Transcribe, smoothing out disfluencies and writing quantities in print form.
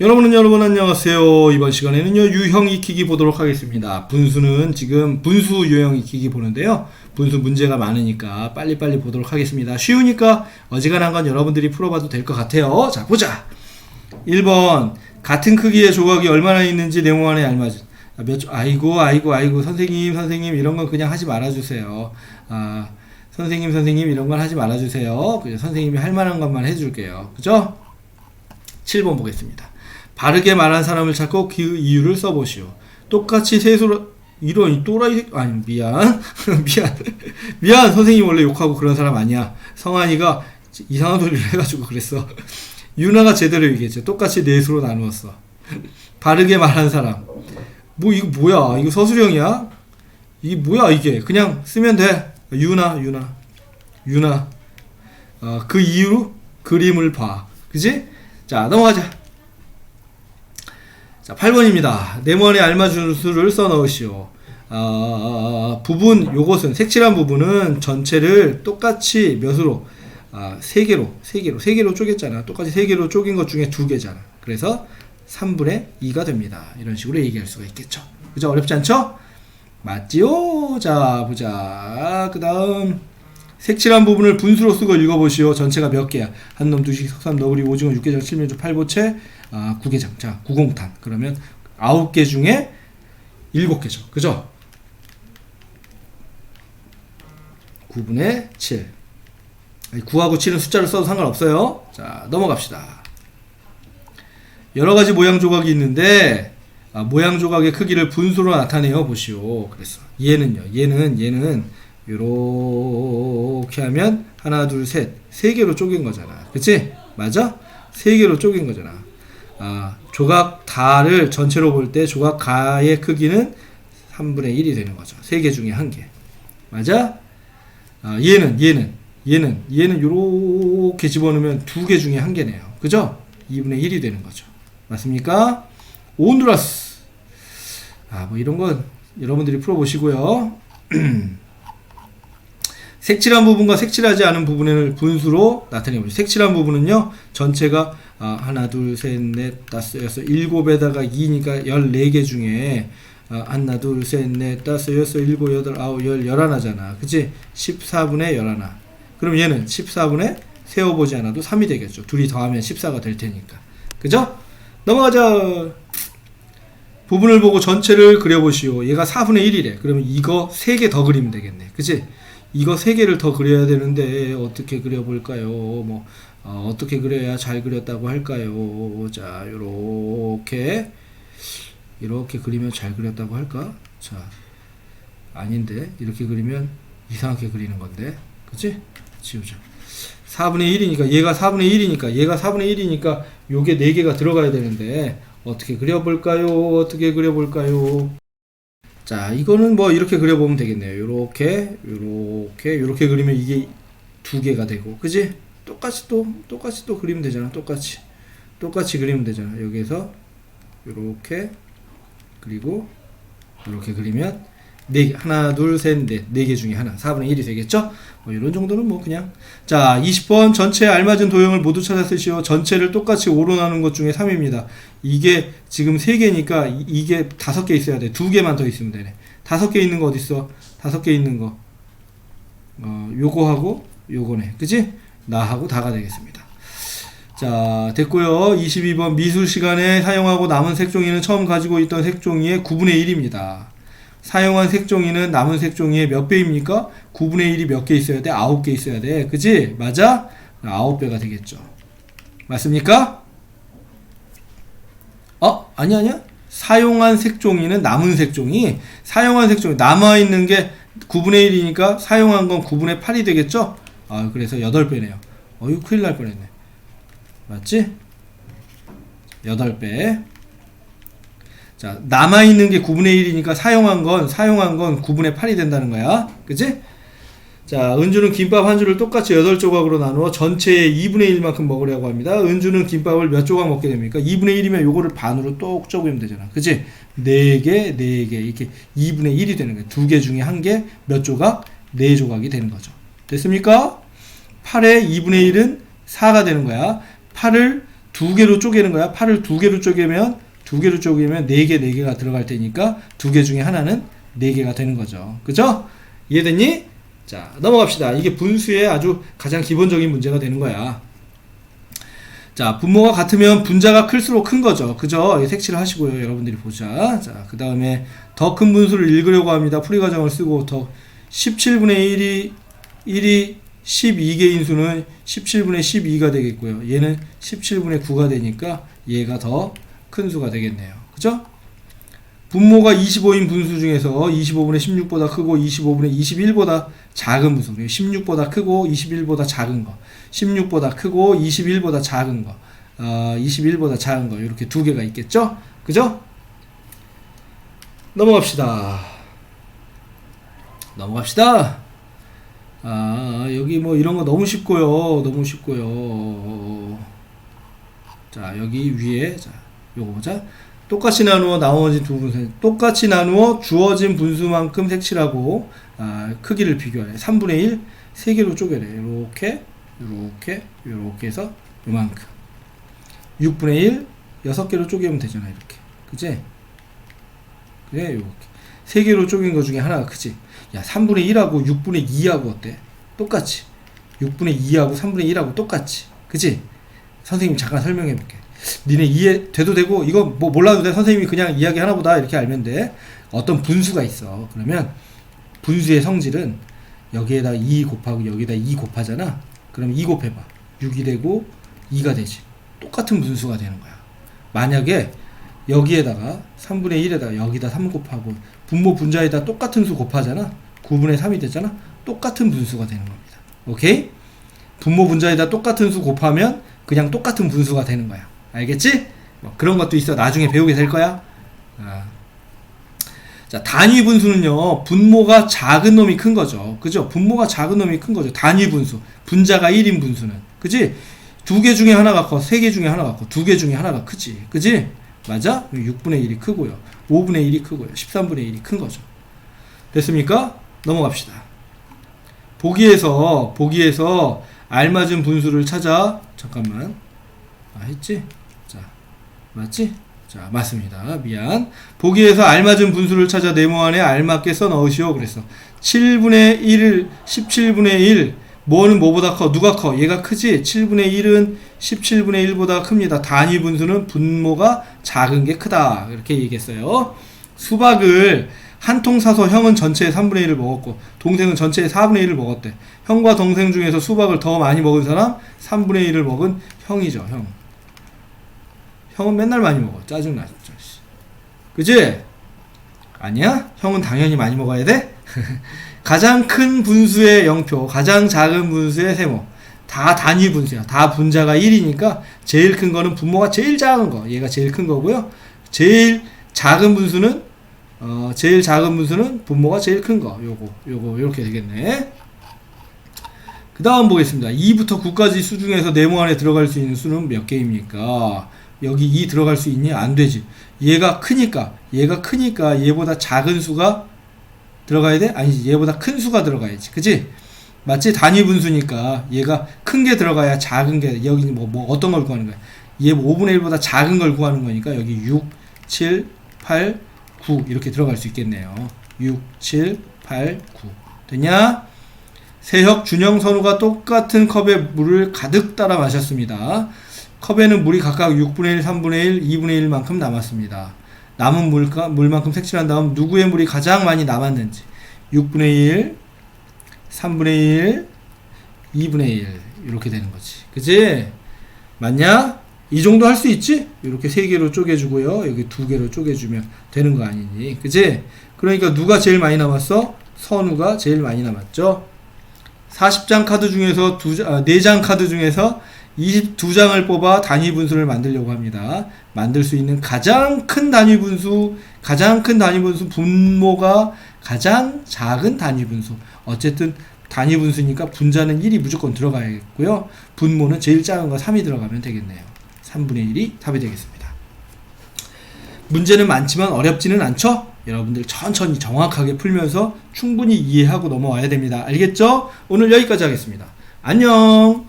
여러분 안녕하세요. 이번 시간에는요 유형 익히기 보도록 하겠습니다. 분수는 지금 분수 유형 익히기 보는데요, 분수 문제가 많으니까 빨리빨리 보도록 하겠습니다. 쉬우니까 어지간한 건 여러분들이 풀어봐도 될 것 같아요. 자 보자. 1번 같은 크기의 조각이 얼마나 있는지 네모안에 알맞은 아이고 선생님 이런 건 그냥 하지 말아주세요. 선생님 이런 건 하지 말아주세요. 그냥 선생님이 할 만한 것만 해줄게요. 그죠? 7번 보겠습니다. 바르게 말한 사람을 찾고 그 이유를 써보시오. 똑같이 세수로 이런 또라이 아니 미안 미안 선생님 원래 욕하고 그런 사람 아니야. 성환이가 이상한 소리를 해가지고 그랬어. 유나가 제대로 얘기했죠. 똑같이 넷으로 나누었어. 바르게 말한 사람 뭐 이거 뭐야, 이거 서술형이야? 이게 뭐야, 이게 그냥 쓰면 돼. 유나 그 이유로 그림을 봐. 그지? 자 넘어가자. 자 8번입니다. 네모안에 알맞은 수를 써 넣으시오. 부분 요것은 색칠한 부분은 전체를 똑같이 몇으로 3개로 쪼갰잖아. 똑같이 3개로 쪼갠 것 중에 2개잖아. 그래서 3분의 2가 됩니다. 이런 식으로 얘기할 수가 있겠죠. 그죠? 어렵지 않죠? 맞지요? 자 보자. 그 다음 색칠한 부분을 분수로 쓰고 읽어보시오. 전체가 몇 개야? 한놈, 두식, 석삼, 너구리, 오징어, 육개장, 칠면조, 팔보채, 구개장. 자, 구공탄. 그러면 9개 중에 7개죠. 그죠? 9분의 7. 9하고 7은 숫자를 써도 상관없어요. 자, 넘어갑시다. 여러가지 모양 조각이 있는데 모양 조각의 크기를 분수로 나타내어 보시오. 그랬어. 얘는 요렇게 하면 하나 둘 셋 3개로 쪼갠 거잖아. 그치? 맞아? 3개로 쪼갠 거잖아. 조각 다를 전체로 볼 때 조각 가의 크기는 3분의 1이 되는 거죠. 3개 중에 1개. 맞아? 얘는 요렇게 집어넣으면 2개 중에 1개네요. 그죠? 2분의 1이 되는 거죠. 맞습니까? 온두라스. 뭐 이런 건 여러분들이 풀어보시고요. 색칠한 부분과 색칠하지 않은 부분을 분수로 나타내보죠. 색칠한 부분은요, 전체가 하나, 둘, 셋, 넷, 다섯, 여섯, 7에다가 2니까 14개 중에 하나, 둘, 셋, 넷, 다섯, 여섯, 7, 8, 9, 10, 11잖아. 그치? 14분의 11. 그럼 얘는 14분의 세어보지 않아도 3이 되겠죠. 둘이 더하면 14가 될 테니까. 그죠? 넘어가자. 부분을 보고 전체를 그려보시오. 얘가 4분의 1이래. 그러면 이거 3개 더 그리면 되겠네. 그치? 이거 3개를 더 그려야 되는데 어떻게 그려볼까요? 어떻게 그려야 잘 그렸다고 할까요? 자, 이렇게 그리면 잘 그렸다고 할까? 자, 아닌데 이렇게 그리면 이상하게 그리는 건데, 그치? 지우자. 4분의 1이니까 얘가 4분의 1이니까 요게 4개가 들어가야 되는데 어떻게 그려볼까요? 자, 이거는 이렇게 그려보면 되겠네요. 요렇게 그리면 이게 2개가 되고, 그지? 똑같이 또 그리면 되잖아. 똑같이 그리면 되잖아. 여기에서 요렇게 그리고 요렇게 그리면 4개, 하나, 둘, 셋, 넷, 4개 중에 하나, 4분의 1이 되겠죠? 이런 정도는 그냥. 자, 20번 전체에 알맞은 도형을 모두 찾아 쓰시오. 전체를 똑같이 5로 나눈 것 중에 3입니다. 이게 지금 3개니까 이게 5개 있어야 돼. 2개만 더 있으면 되네. 5개 있는 거 어딨어? 5개 있는 거. 요거하고 요거네. 그치? 나하고 다가 되겠습니다. 자, 됐고요. 22번 미술 시간에 사용하고 남은 색종이는 처음 가지고 있던 색종이의 9분의 1입니다. 사용한 색종이는 남은 색종이의 몇 배입니까? 9분의 1이 몇 개 있어야 돼? 9개 있어야 돼. 그치? 맞아? 9배가 되겠죠. 맞습니까? 아니야. 사용한 색종이는 남은 색종이, 남아있는 게 9분의 1이니까 사용한 건 9분의 8이 되겠죠? 그래서 8배네요. 큰일 날 뻔했네. 맞지? 8배. 자, 남아있는 게 9분의 1이니까 사용한 건 9분의 8이 된다는 거야. 그치? 자, 은주는 김밥 한 줄을 똑같이 8조각으로 나누어 전체의 2분의 1만큼 먹으려고 합니다. 은주는 김밥을 몇 조각 먹게 됩니까? 2분의 1이면 요거를 반으로 똑 쪼개면 되잖아. 그치? 4개, 이렇게 2분의 1이 되는 거야. 2개 중에 1개, 몇 조각? 4조각이 되는 거죠. 됐습니까? 8의 2분의 1은 4가 되는 거야. 8을 두 개로 쪼개는 거야. 8을 두 개로 쪼개면 4개, 4개가 들어갈 테니까 두 개 중에 하나는 4개가 되는 거죠. 그죠? 이해됐니? 자, 넘어갑시다. 이게 분수의 아주 가장 기본적인 문제가 되는 거야. 자, 분모가 같으면 분자가 클수록 큰 거죠. 그죠? 색칠을 하시고요. 여러분들이 보자. 자, 그 다음에 더 큰 분수를 읽으려고 합니다. 풀이 과정을 쓰고 더 17분의 1이 12개인 수는 17분의 12가 되겠고요. 얘는 17분의 9가 되니까 얘가 더 큰 수가 되겠네요. 그죠? 분모가 25인 분수 중에서 25분의 16보다 크고 25분의 21보다 작은 분수, 16보다 크고 21보다 작은 거, 16보다 크고 21보다 작은 거, 21보다 작은 거, 이렇게 두 개가 있겠죠? 그죠? 넘어갑시다. 여기 뭐 이런 거 너무 쉽고요. 자, 여기 위에, 자, 요거 보자. 똑같이 나누어 나머지 두 분수, 똑같이 나누어 주어진 분수만큼 색칠하고, 크기를 비교하래. 3분의 1, 3개로 쪼개래. 요렇게 해서 요만큼. 6분의 1, 6개로 쪼개면 되잖아, 이렇게. 그지? 그래, 요렇게. 3개로 쪼갠 거 중에 하나가 크지? 야, 3분의 1하고 6분의 2하고 어때? 똑같이. 6분의 2하고 3분의 1하고 똑같이. 그치? 선생님 잠깐 설명해 볼게. 니네 이해 돼도 되고, 이거 뭐 몰라도 돼. 선생님이 그냥 이야기 하나 보다 이렇게 알면 돼. 어떤 분수가 있어. 그러면 분수의 성질은 여기에다 2 곱하고 여기에다 2 곱하잖아. 그럼 2 곱해봐. 6이 되고 2가 되지. 똑같은 분수가 되는 거야. 만약에 여기에다가 3분의 1에다가 여기다 3 곱하고 분모 분자에다 똑같은 수 곱하잖아. 9분의 3이 되잖아. 똑같은 분수가 되는 겁니다. 오케이? 분모 분자에다 똑같은 수 곱하면 그냥 똑같은 분수가 되는 거야. 알겠지? 뭐 그런 것도 있어. 나중에 배우게 될 거야. 자, 단위 분수는요, 분모가 작은 놈이 큰 거죠. 그죠? 분모가 작은 놈이 큰 거죠. 단위 분수. 분자가 1인 분수는. 그지? 2개 중에 하나가 커. 3개 중에 하나가 커. 2개 중에 하나가 크지. 그지? 맞아? 6분의 1이 크고요. 5분의 1이 크고요. 13분의 1이 큰 거죠. 됐습니까? 넘어갑시다. 보기에서 알맞은 분수를 찾아. 잠깐만. 했지? 자, 맞지? 자, 맞습니다. 미안. 보기에서 알맞은 분수를 찾아 네모 안에 알맞게 써 넣으시오. 그랬어. 7분의 1을 17분의 1. 뭐는 뭐보다 커? 누가 커? 얘가 크지? 7분의 1은 17분의 1보다 큽니다. 단위 분수는 분모가 작은 게 크다. 이렇게 얘기했어요. 수박을 한 통 사서 형은 전체의 3분의 1을 먹었고 동생은 전체의 4분의 1을 먹었대. 형과 동생 중에서 수박을 더 많이 먹은 사람 3분의 1을 먹은 형이죠. 형은 맨날 많이 먹어. 짜증나 진짜. 그치? 아니야? 형은 당연히 많이 먹어야 돼? 가장 큰 분수의 0표, 가장 작은 분수의 세모. 다 단위 분수야. 다 분자가 1이니까 제일 큰 거는 분모가 제일 작은 거. 얘가 제일 큰 거고요. 제일 작은 분수는 분모가 제일 큰 거. 요거 이렇게 되겠네. 그 다음 보겠습니다. 2부터 9까지 수 중에서 네모 안에 들어갈 수 있는 수는 몇 개입니까? 여기 2 들어갈 수 있니? 안 되지. 얘가 크니까 얘보다 작은 수가 들어가야 돼? 아니지. 얘보다 큰 수가 들어가야지. 그치? 맞지? 단위 분수니까 얘가 큰 게 들어가야 작은 게, 여기 뭐 어떤 걸 구하는 거야? 얘 5분의 1보다 작은 걸 구하는 거니까 여기 6, 7, 8, 9 이렇게 들어갈 수 있겠네요. 6, 7, 8, 9 됐냐? 세혁, 준영, 선우가 똑같은 컵에 물을 가득 따라 마셨습니다. 컵에는 물이 각각 6분의 1, 3분의 1, 2분의 1만큼 남았습니다. 남은 물만큼 색칠한 다음 누구의 물이 가장 많이 남았는지 6분의 1, 3분의 1, 2분의 1 이렇게 되는 거지. 그치? 맞냐? 이 정도 할 수 있지? 이렇게 3개로 쪼개주고요. 여기 2개로 쪼개주면 되는 거 아니니? 그치? 그러니까 누가 제일 많이 남았어? 선우가 제일 많이 남았죠. 40장 카드 중에서 4장 카드 중에서 22장을 뽑아 단위 분수를 만들려고 합니다. 만들 수 있는 가장 큰 단위 분수, 분모가 가장 작은 단위 분수. 어쨌든 단위 분수니까 분자는 1이 무조건 들어가야겠고요. 분모는 제일 작은 거 3이 들어가면 되겠네요. 3분의 1이 답이 되겠습니다. 문제는 많지만 어렵지는 않죠? 여러분들 천천히 정확하게 풀면서 충분히 이해하고 넘어와야 됩니다. 알겠죠? 오늘 여기까지 하겠습니다. 안녕!